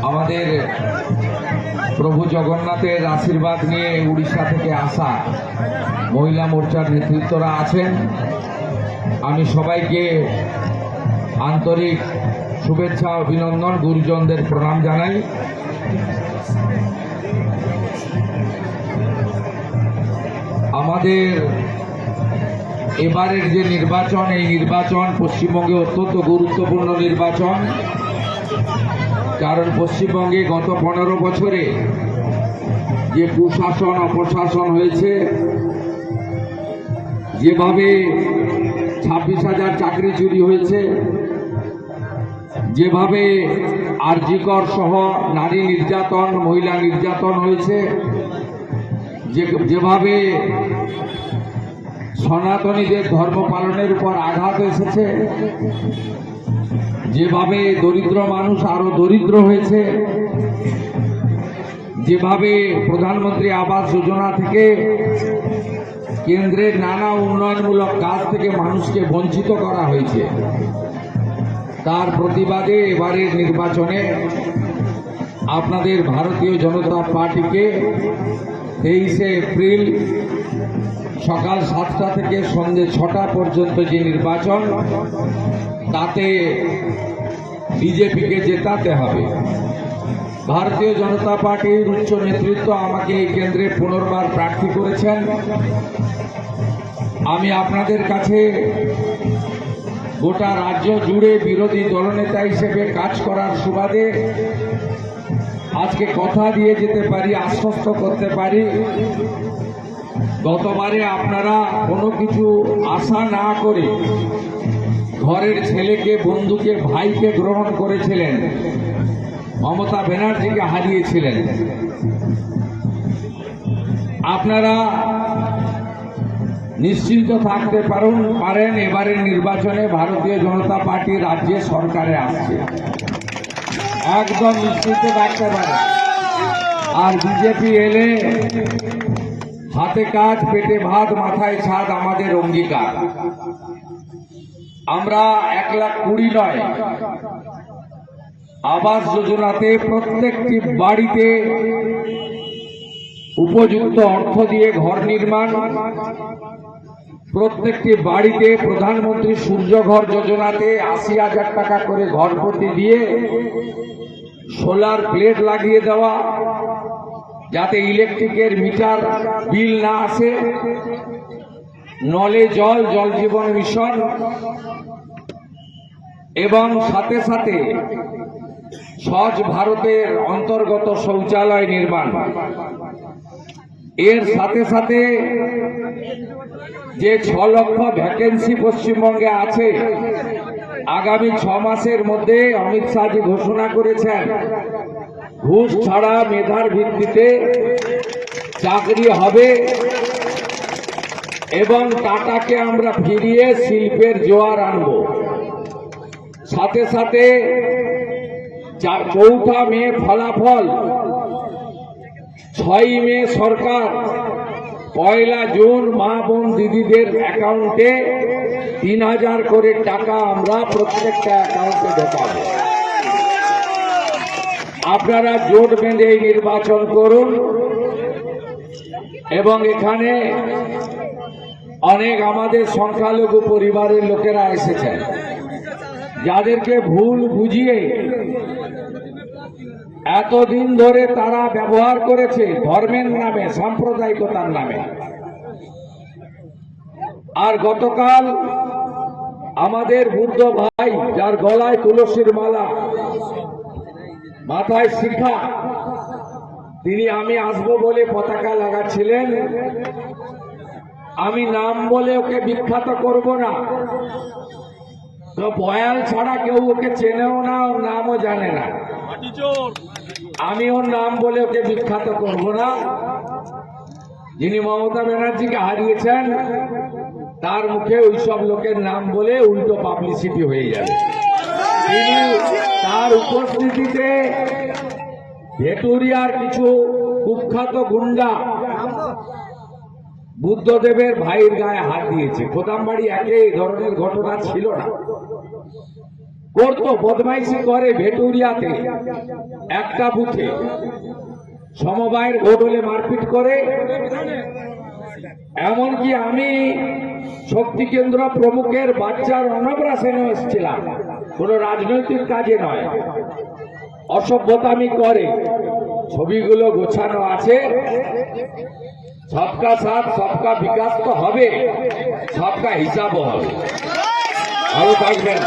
আমাদের প্রভু জগন্নাথের আশীর্বাদ নিয়ে উড়িষ্যা থেকে আসা মহিলা মোর্চার নেতৃত্বরা আছেন। আমি সবাইকে আন্তরিক শুভেচ্ছা অভিনন্দন, গুরুজনদের প্রণাম জানাই। আমাদের এবারের যে নির্বাচন, এই নির্বাচন পশ্চিমবঙ্গে অত্যন্ত গুরুত্বপূর্ণ নির্বাচন। কারণ পশ্চিমবঙ্গে গত 15 বছরে যে কুশাসন অপশাসন হয়েছে, যেভাবে 26,000 চাকরি চুরি হয়েছে, যেভাবে আরজিকর সহ নারী নির্যাতন, মহিলা নির্যাতন হয়েছে, যেভাবে সনাতনীদের ধর্ম পালনের উপর আঘাত এসেছে, যেভাবে দরিদ্র মানুষ আরো দরিদ্র হয়েছে, যেভাবে প্রধানমন্ত্রী আবাস যোজনা থেকে কেন্দ্রের নানা উন্নয়নমূলক কাজ থেকে মানুষকে বঞ্চিত করা হয়েছে, তার প্রতিবাদে এবারের নির্বাচনে আপনাদের ভারতীয় জনতা পার্টিকে 23শে এপ্রিল সকাল 7টা থেকে সন্ধ্যে 6টা পর্যন্ত যে নির্বাচন, তাতে বিজেপিকে জেতাতে হবে। ভারতীয় জনতা পার্টির উচ্চ নেতৃত্ব আমাকে এই কেন্দ্রে পুনর্বার প্রার্থী করেছেন। আমি আপনাদের কাছে গোটা রাজ্য জুড়ে বিরোধী দলনেতা হিসেবে কাজ করার সুবাদে আজকে কথা দিয়ে যেতে পারি, আশ্বস্ত করতে পারি, গতবারে আপনারা কোনো কিছু আশা না করে ঘরের ছেলেকে, বন্ধুকে, ভাইকে গ্রহণ করেছিলেন, মমতা ব্যানার্জিকে হারিয়েছিলেন। আপনারা নিশ্চিন্ত থাকতে পারেন এবারের নির্বাচনে ভারতীয় জনতা পার্টি রাজ্যে সরকারে আসছে, একদম নিশ্চিন্ত থাকতে পারেন। আর বিজেপি এলে হাতে কাজ, পেটে ভাত, মাথায় ছাদ আমাদের অঙ্গীকার। আমরা 1,20,000 নয়, আবাস যোজনাতে প্রত্যেকটি বাড়িতে উপযুক্ত অর্থ দিয়ে ঘর নির্মাণ, প্রত্যেকটি বাড়িতে প্রধানমন্ত্রী সূর্যঘর যোজনাতে 80,000 টাকা করে ঘর প্রতি দিয়ে সোলার প্লেট লাগিয়ে দেওয়া, যাতে ইলেকট্রিকের মিটার বিল না আসে, নলে জল, জল জীবন মিশন, এবং সাথে সাথে স্বচ্ছ ভারতের অন্তর্গত শৌচালয় নির্মাণ। এর সাথে সাথে যে 6 লক্ষ ভ্যাকেন্সি পশ্চিমবঙ্গে আছে, আগামী 6 মাসের মধ্যে অমিত শাহজি ঘোষণা করেছেন ঘুষ ছাড়া মেধার ভিত্তিতে চাকরি হবে এবং টাটাকে আমরা ফিরিয়ে শিল্পের জোয়ার আনব। সাথে সাথে 4 মে ফলাফল, 6 মে সরকার, 1 জুন মা বোন দিদিদের অ্যাকাউন্টে 3,000 করে টাকা আমরা প্রত্যেকটা অ্যাকাউন্টে ঢোকাবো। আপনারা জোট বেঁধে এই নির্বাচন করুন এবং এখানে অনেক আমাদের সংখ্যালঘু পরিবারের লোকেরা এসেছেন, যাদেরকে ভুল বুঝিয়ে এতদিন ধরে তারা ব্যবহার করেছে ধর্মের নামে, সাম্প্রদায়িকতার নামে। আর গতকাল আমাদের বুদ্ধ ভাই, যার গলায় তুলসীর মালা, মাথায় শিখা, তিনি আমি আসবো বলে পতাকা লাগাচ্ছিলেন। আমি নাম বলে ওকে বিখ্যাত করব না, তো বয়াল ছাড়া কেউ ওকে চেনেও না, ওর নামও জানে না। আমি ওর নাম বলে ওকে বিখ্যাত করব না। যিনি মমতা ব্যানার্জিকে হারিয়েছেন, তার মুখে ওইসব লোকের নাম বলে উল্টো পাবলিসিটি হয়ে যাবে। তিনি তার উপস্থিতিতে ভেটুরিয়ার কিছু কুখ্যাত গুন্ডা বুদ্ধদেবের ভাইয়ের গায়ে হাত দিয়েছে। কোদামবাড়ি একে এই ধরনের ঘটনা ছিল না। করতো, বদমাইশি করে ভেটুরিয়াতে একটা বুথে সমবায়ের ভোট হলে মারপিট করে। এমনকি আমি শক্তি কেন্দ্র প্রমুখের বাচ্চার অন্নপ্রাশনে এসেছিলাম, কোন রাজনৈতিক কাজে নয়, অসভ্যতামি করে। ছবিগুলো গোছানো আছে। সবকা সাথ সবকা বিকাশ তো হবে, সবকা হিসাবও হবে। ভালো থাকবেন।